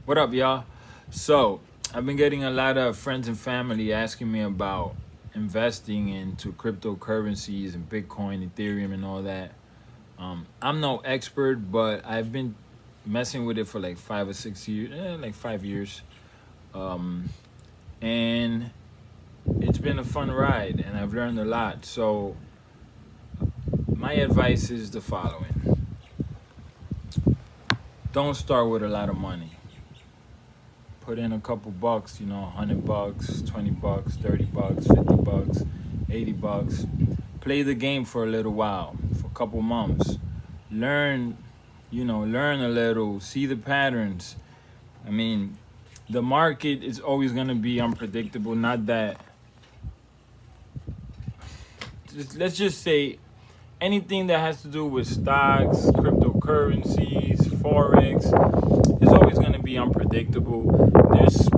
What up, y'all? So, I've been getting a lot of friends and family asking me about investing into cryptocurrencies and Bitcoin, Ethereum, and all that. I'm no expert, but I've been messing with it for like 5 or 6 years, like 5 years. Um, and it's been a fun ride, and I've learned a lot. So, my advice is the following: don't start with a lot of money. Put in a couple bucks, $100, $20, $30, $50, $80. Play the game for a little while, for a couple months. Learn, learn a little, see the patterns. I mean, the market is always going to be unpredictable. Not that, let's just say anything that has to do with stocks, cryptocurrencies, forex is always going to be unpredictable. There's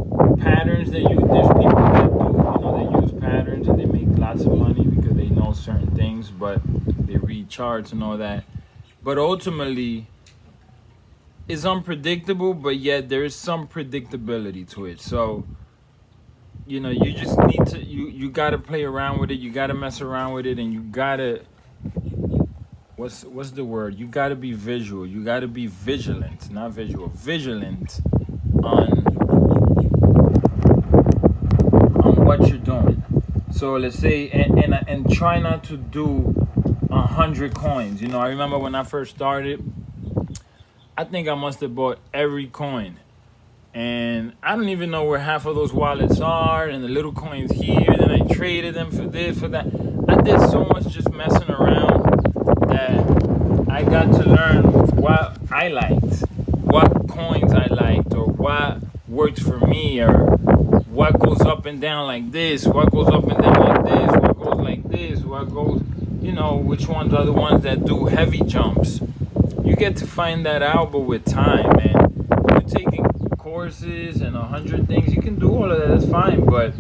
patterns there's people that do, they use patterns and they make lots of money because they know certain things, but they read charts and all that. But ultimately, it's unpredictable, but yet there is some predictability to it. So, you just need to, you got to play around with it. You got to mess around with it, and you got to, what's the word? You got to be visual. You got to be vigilant, not visual, vigilant on what you're doing. So let's say, and try not to do 100 coins. I remember when I first started, I think I must have bought every coin. And I don't even know where half of those wallets are, and the little coins here. Then I traded them for this, for that. I did so much just messing around that I got to learn what I liked, what coins I liked, or what worked for me, or what goes up and down like this, what goes up and down like this, what goes like this, what goes, which ones are the ones that do heavy jumps. You get to find that out, but with time, man. You're taking courses and 100 things. You can do all of that, that's fine, but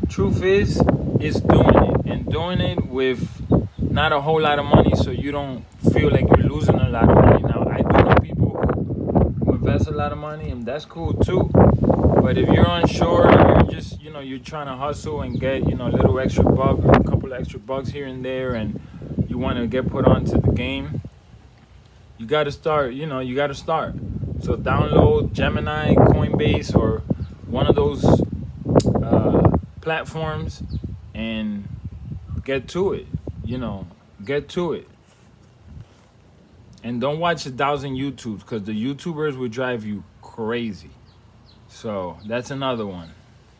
truth is doing it, and doing it with not a whole lot of money, so you don't feel like you're losing a lot of money. Now, I do know people who invest a lot of money, and that's cool too. But if you're unsure, you're just, you're trying to hustle and get, a little extra buck, a couple of extra bucks here and there, and you want to get put onto the game, you got to start, you got to start. So download Gemini, Coinbase, or one of those platforms and get to it, get to it. And don't watch 1,000 YouTubes, because the YouTubers will drive you crazy. So that's another one.